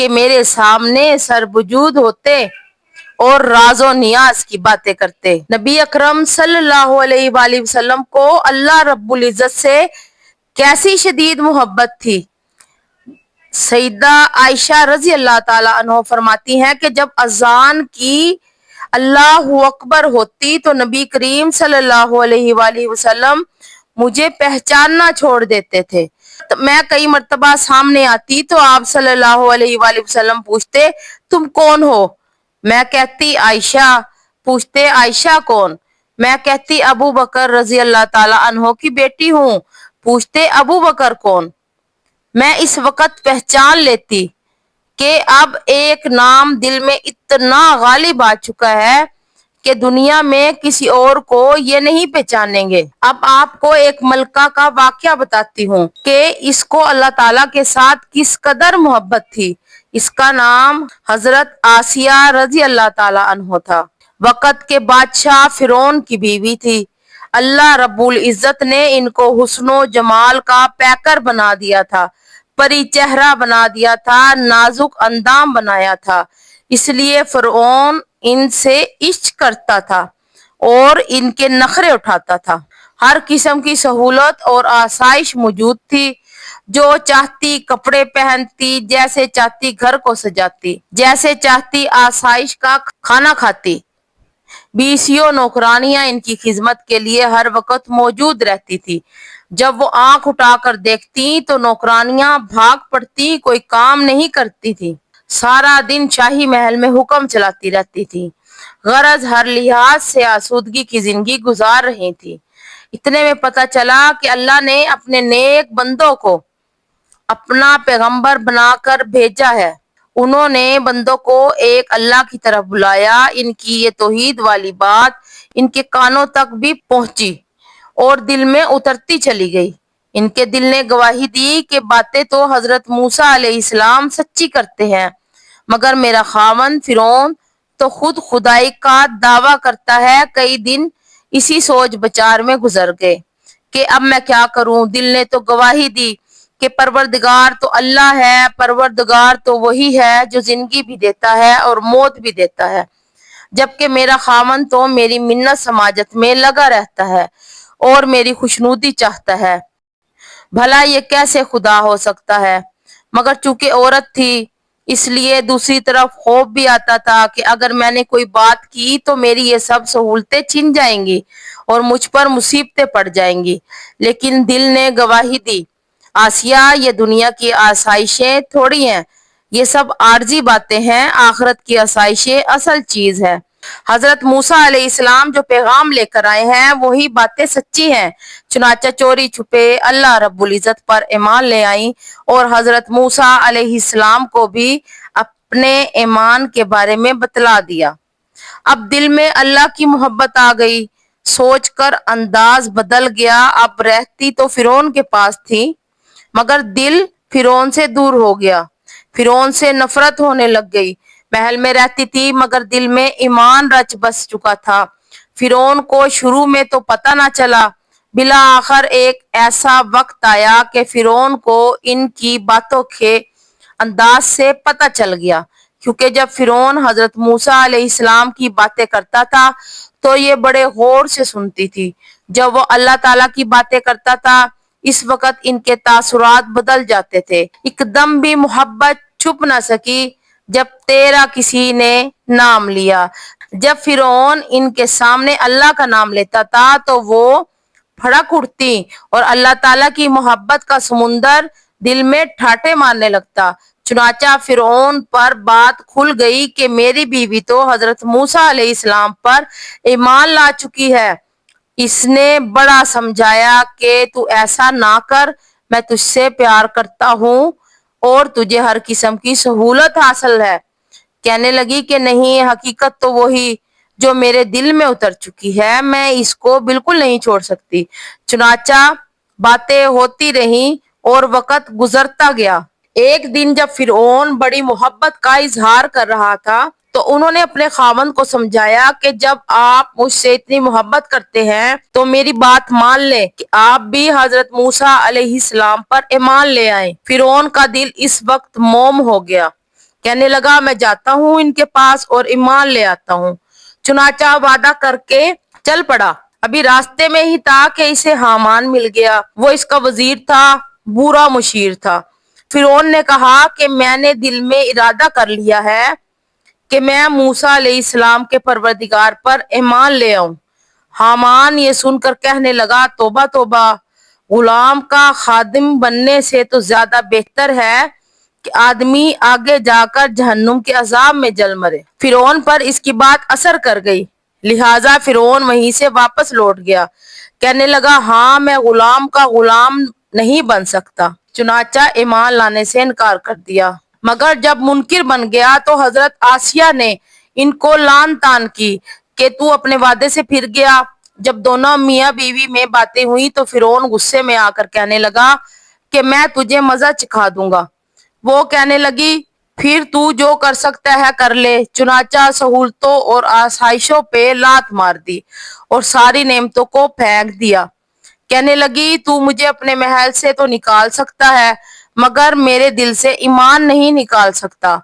کہ میرے سامنے سربجود ہوتے اور راز و نیاز کی باتیں کرتے۔ نبی اکرم صلی اللہ علیہ وآلہ وسلم کو اللہ رب العزت سے کیسی شدید محبت تھی۔ سیدہ عائشہ رضی اللہ تعالیٰ عنہ فرماتی ہیں کہ جب اذان کی اللہ اکبر ہوتی تو نبی کریم صلی اللہ علیہ وآلہ وسلم مجھے پہچاننا چھوڑ دیتے تھے۔ میں کئی مرتبہ سامنے آتی تو آپ صلی اللہ علیہ وآلہ وسلم پوچھتے تم کون ہو؟ میں کہتی عائشہ۔ پوچھتے عائشہ کون؟ میں کہتی ابو بکر رضی اللہ تعالیٰ عنہ کی بیٹی ہوں۔ پوچھتے ابو بکر کون؟ میں اس وقت پہچان لیتی کہ اب ایک نام دل میں اتنا غالب آ چکا ہے کہ دنیا میں کسی اور کو یہ نہیں پہچانیں گے۔ اب آپ کو ایک ملکہ کا واقعہ بتاتی ہوں کہ اس کو اللہ تعالیٰ کے ساتھ کس قدر محبت تھی۔ اس کا نام حضرت آسیہ رضی اللہ تعالیٰ عنہ تھا۔ وقت کے بادشاہ فرعون کی بیوی تھی۔ اللہ رب العزت نے ان کو حسن و جمال کا پیکر بنا دیا تھا، پری چہرہ بنا دیا تھا، نازک اندام بنایا تھا۔ اس لیے فرعون ان سے عشق کرتا تھا اور ان کے نخرے اٹھاتا تھا۔ ہر قسم کی سہولت اور آسائش موجود تھی۔ جو چاہتی کپڑے پہنتی، جیسے چاہتی گھر کو سجاتی، جیسے چاہتی آسائش کا کھانا کھاتی۔ بیسیوں نوکرانیاں ان کی خدمت کے لیے ہر وقت موجود رہتی تھی۔ جب وہ آنکھ اٹھا کر دیکھتی تو نوکرانیاں بھاگ پڑتی، کوئی کام نہیں کرتی تھی، سارا دن شاہی محل میں حکم چلاتی رہتی تھی، غرض ہر لحاظ سے آسودگی کی زندگی گزار رہی تھی۔ اتنے میں پتہ چلا کہ اللہ نے اپنے نیک بندوں کو اپنا پیغمبر بنا کر بھیجا ہے۔ انہوں نے بندوں کو ایک اللہ کی طرف بلایا۔ ان کی یہ توحید والی بات ان کے کانوں تک بھی پہنچی اور دل میں اترتی چلی گئی۔ ان کے دل نے گواہی دی کہ باتیں تو حضرت موسیٰ علیہ السلام سچی کرتے ہیں، مگر میرا خاوند فرعون تو خود خدائی کا دعویٰ کرتا ہے۔ کئی دن اسی سوچ بچار میں گزر گئے کہ اب میں کیا کروں۔ دل نے تو گواہی دی کہ پروردگار تو اللہ ہے، پروردگار تو وہی ہے جو زندگی بھی دیتا ہے اور موت بھی دیتا ہے، جبکہ میرا خاوند تو میری منت سماجت میں لگا رہتا ہے اور میری خوشنودی چاہتا ہے۔ بھلا یہ کیسے خدا ہو سکتا ہے؟ مگر چونکہ عورت تھی اس لیے دوسری طرف خوف بھی آتا تھا کہ اگر میں نے کوئی بات کی تو میری یہ سب سہولتیں چھن جائیں گی اور مجھ پر مصیبتیں پڑ جائیں گی۔ لیکن دل نے گواہی دی، آسیہ یہ دنیا کی آسائشیں تھوڑی ہیں، یہ سب عارضی باتیں ہیں، آخرت کی آسائشیں اصل چیز ہے۔ حضرت موسیٰ علیہ السلام جو پیغام لے کر آئے ہیں وہی باتیں سچی ہیں۔ چنانچہ چوری چھپے اللہ رب العزت پر ایمان لے آئیں اور حضرت موسیٰ علیہ السلام کو بھی اپنے ایمان کے بارے میں بتلا دیا۔ اب دل میں اللہ کی محبت آ گئی، سوچ کر انداز بدل گیا۔ اب رہتی تو فرعون کے پاس تھی مگر دل فرعون سے دور ہو گیا، فرعون سے نفرت ہونے لگ گئی۔ محل میں رہتی تھی مگر دل میں ایمان رچ بس چکا تھا۔ فرعون کو شروع میں تو پتہ نہ چلا، بالآخر ایک ایسا وقت آیا کہ فرعون کو ان کی باتوں کے انداز سے پتہ چل گیا، کیونکہ جب فرعون حضرت موسیٰ علیہ السلام کی باتیں کرتا تھا تو یہ بڑے غور سے سنتی تھی، جب وہ اللہ تعالیٰ کی باتیں کرتا تھا اس وقت ان کے تاثرات بدل جاتے تھے۔ ایک دم بھی محبت چھپ نہ سکی جب تیرا کسی نے نام لیا۔ جب فرعون ان کے سامنے اللہ کا نام لیتا تھا تو وہ پھڑک اٹھتی اور اللہ تعالیٰ کی محبت کا سمندر دل میں ٹھاٹھے مارنے لگتا۔ چنانچہ فرعون پر بات کھل گئی کہ میری بیوی تو حضرت موسیٰ علیہ السلام پر ایمان لا چکی ہے۔ اس نے بڑا سمجھایا کہ تو ایسا نہ کر، میں تجھ سے پیار کرتا ہوں اور تجھے ہر قسم کی سہولت حاصل ہے۔ کہنے لگی کہ نہیں، حقیقت تو وہی جو میرے دل میں اتر چکی ہے، میں اس کو بالکل نہیں چھوڑ سکتی۔ چنانچہ باتیں ہوتی رہیں اور وقت گزرتا گیا۔ ایک دن جب فرعون بڑی محبت کا اظہار کر رہا تھا تو انہوں نے اپنے خاوند کو سمجھایا کہ جب آپ مجھ سے اتنی محبت کرتے ہیں تو میری بات مان لیں کہ آپ بھی حضرت موسیٰ علیہ السلام پر ایمان لے آئیں۔ فرعون کا دل اس وقت موم ہو گیا، کہنے لگا میں جاتا ہوں ان کے پاس اور ایمان لے آتا ہوں۔ چنانچہ وعدہ کر کے چل پڑا۔ ابھی راستے میں ہی تھا کہ اسے حامان مل گیا، وہ اس کا وزیر تھا، برا مشیر تھا۔ فرعون نے کہا کہ میں نے دل میں ارادہ کر لیا ہے کہ میں موسیٰ علیہ السلام کے پروردگار پر ایمان لے آؤں۔ حامان یہ سن کر کہنے لگا توبہ توبہ، غلام کا خادم بننے سے تو زیادہ بہتر ہے کہ آدمی آگے جا کر جہنم کے عذاب میں جل مرے۔ فرعون پر اس کی بات اثر کر گئی، لہٰذا فرعون وہیں سے واپس لوٹ گیا۔ کہنے لگا ہاں میں غلام کا غلام نہیں بن سکتا، چنانچہ ایمان لانے سے انکار کر دیا۔ مگر جب منکر بن گیا تو حضرت آسیہ نے ان کو لعن طعن کی کہ تو اپنے وعدے سے پھر گیا۔ جب دونوں میاں بیوی میں باتیں ہوئی تو فرعون غصے میں آ کر کہنے لگا کہ میں تجھے مزہ چکھا دوں گا۔ وہ کہنے لگی پھر تو جو کر سکتا ہے کر لے۔ چنانچہ سہولتوں اور آسائشوں پہ لات مار دی اور ساری نعمتوں کو پھینک دیا۔ کہنے لگی تو مجھے اپنے محل سے تو نکال سکتا ہے مگر میرے دل سے ایمان نہیں نکال سکتا۔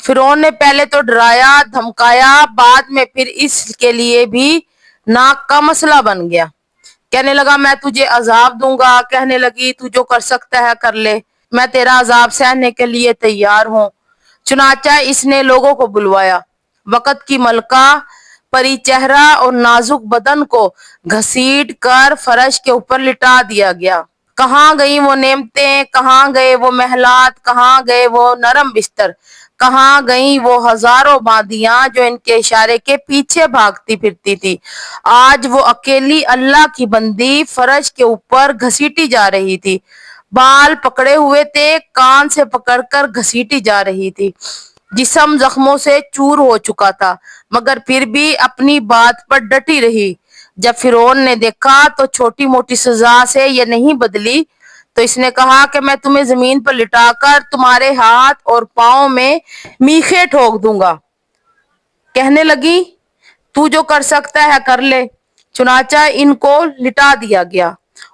فرعون نے پہلے تو ڈرایا دھمکایا، بعد میں پھر اس کے لیے بھی ناک کا مسئلہ بن گیا۔ کہنے لگا میں تجھے عذاب دوں گا۔ کہنے لگی تو جو کر سکتا ہے کر لے، میں تیرا عذاب سہنے کے لیے تیار ہوں۔ چنانچہ اس نے لوگوں کو بلوایا، وقت کی ملکہ پری چہرہ اور نازک بدن کو گھسیٹ کر فرش کے اوپر لٹا دیا گیا۔ کہاں گئی وہ نعمتیں، کہاں گئے وہ محلات، کہاں گئے وہ نرم بستر، کہاں گئیں وہ ہزاروں باندیاں جو ان کے اشارے کے پیچھے بھاگتی پھرتی تھی۔ آج وہ اکیلی اللہ کی بندی فرش کے اوپر گھسیٹی جا رہی تھی، بال پکڑے ہوئے تھے، کان سے پکڑ کر گھسیٹی جا رہی تھی۔ جسم زخموں سے چور ہو چکا تھا مگر پھر بھی اپنی بات پر ڈٹی رہی۔ جب فرعون نے دیکھا تو چھوٹی موٹی سزا سے یہ نہیں بدلی تو اس نے کہا کہ میں تمہیں زمین پر لٹا کر تمہارے ہاتھ اور پاؤں میں میخیں ٹھوک دوں گا۔ کہنے لگی تو جو کر سکتا ہے کر لے۔ چنانچہ ان کو لٹا دیا گیا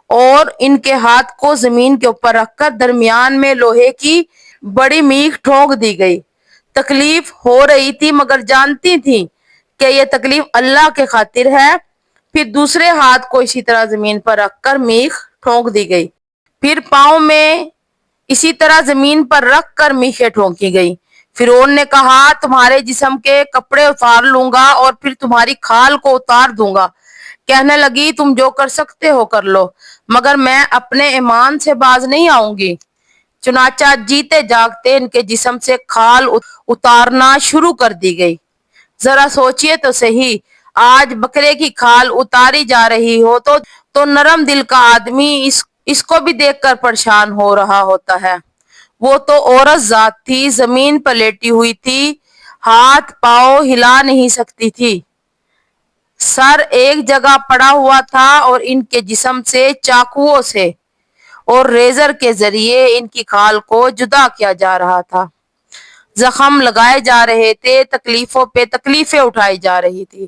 اور ان کے ہاتھ کو زمین کے اوپر رکھ کر درمیان میں لوہے کی بڑی میخ ٹھونک دی گئی۔ تکلیف ہو رہی تھی مگر جانتی تھی کہ یہ تکلیف اللہ کے خاطر ہے۔ پھر دوسرے ہاتھ کو اسی طرح زمین پر رکھ کر میخ ٹھونک دی گئی، پھر پاؤں میں اسی طرح زمین پر رکھ کر میخیں ٹھونکی گئی۔ فرعون نے کہا تمہارے جسم کے کپڑے اتار لوں گا اور پھر تمہاری کھال کو اتار دوں گا۔ کہنے لگی تم جو کر سکتے ہو کر لو مگر میں اپنے ایمان سے باز نہیں آؤں گی۔ چنانچہ جیتے جاگتے ان کے جسم سے کھال اتارنا شروع کر دی گئی۔ ذرا سوچئے تو صحیح، آج بکرے کی کھال اتاری جا رہی ہو تو نرم دل کا آدمی اس کو بھی دیکھ کر پریشان ہو رہا ہوتا ہے۔ وہ تو عورت ذات تھی، زمین پر لیٹی ہوئی تھی، ہاتھ پاؤں ہلا نہیں سکتی تھی، سر ایک جگہ پڑا ہوا تھا اور ان کے جسم سے چاقوؤں سے اور ریزر کے ذریعے ان کی کھال کو جدا کیا جا رہا تھا۔ زخم لگائے جا رہے تھے، تکلیفوں پہ تکلیفیں اٹھائی جا رہی تھی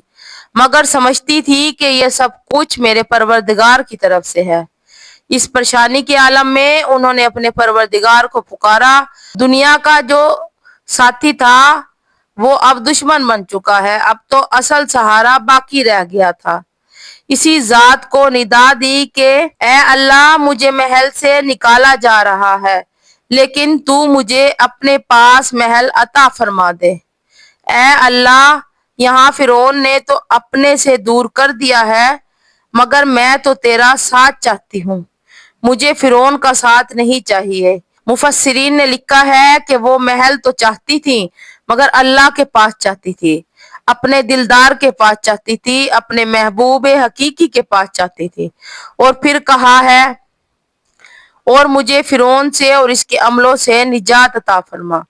مگر سمجھتی تھی کہ یہ سب کچھ میرے پروردگار کی طرف سے ہے۔ اس پریشانی کے عالم میں انہوں نے اپنے پروردگار کو پکارا۔ دنیا کا جو ساتھی تھا وہ اب دشمن بن چکا ہے، اب تو اصل سہارا باقی رہ گیا تھا۔ اسی ذات کو ندا دی کہ اے اللہ مجھے محل سے نکالا جا رہا ہے لیکن تو مجھے اپنے پاس محل عطا فرما دے۔ اے اللہ یہاں فرعون نے تو اپنے سے دور کر دیا ہے مگر میں تو تیرا ساتھ چاہتی ہوں، مجھے فرعون کا ساتھ نہیں چاہیے۔ مفسرین نے لکھا ہے کہ وہ محل تو چاہتی تھی مگر اللہ کے پاس چاہتی تھی، اپنے دلدار کے پاس چاہتی تھی، اپنے محبوب حقیقی کے پاس چاہتی تھی۔ اور پھر کہا ہے اور مجھے فرعون سے اور اس کے عملوں سے نجات عطا فرما۔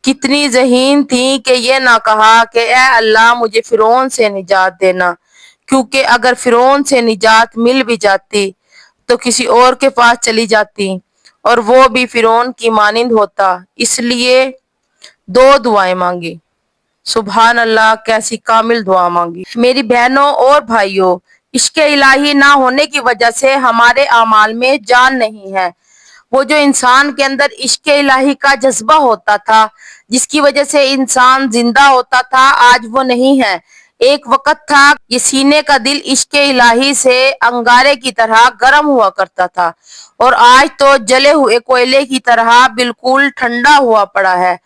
کتنی ذہین تھی کہ یہ نہ کہا کہ اے اللہ مجھے فرعون سے نجات دینا، کیونکہ اگر فرعون سے نجات مل بھی جاتی تو کسی اور کے پاس چلی جاتی اور وہ بھی فرعون کی مانند ہوتا، اس لیے دو دعائیں مانگی۔ سبحان اللہ، کیسی کامل دعا مانگی۔ میری بہنوں اور بھائیوں، عشق الہی نہ ہونے کی وجہ سے ہمارے اعمال میں جان نہیں ہے۔ وہ جو انسان کے اندر عشق الہی کا جذبہ ہوتا تھا، جس کی وجہ سے انسان زندہ ہوتا تھا، آج وہ نہیں ہے۔ ایک وقت تھا یہ سینے کا دل عشق الہی سے انگارے کی طرح گرم ہوا کرتا تھا، اور آج تو جلے ہوئے کوئلے کی طرح بالکل ٹھنڈا ہوا پڑا ہے۔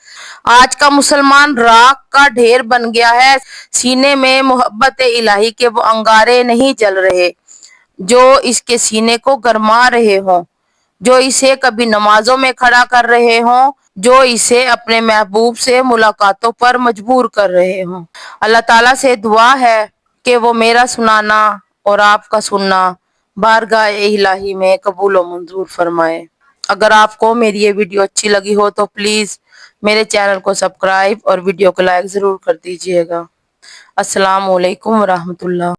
آج کا مسلمان راکھ کا ڈھیر بن گیا ہے۔ سینے میں محبت الہی کے وہ انگارے نہیں جل رہے جو اس کے سینے کو گرما رہے ہوں، جو اسے کبھی نمازوں میں کھڑا کر رہے ہوں، جو اسے اپنے محبوب سے ملاقاتوں پر مجبور کر رہے ہوں۔ اللہ تعالیٰ سے دعا ہے کہ وہ میرا سنانا اور آپ کا سننا بارگاہ الہی میں قبول و منظور فرمائے۔ اگر آپ کو میری یہ ویڈیو اچھی لگی ہو تو پلیز میرے چینل کو سبسکرائب اور ویڈیو کو لائک ضرور کر دیجیے گا۔ السلام علیکم ورحمۃ اللہ۔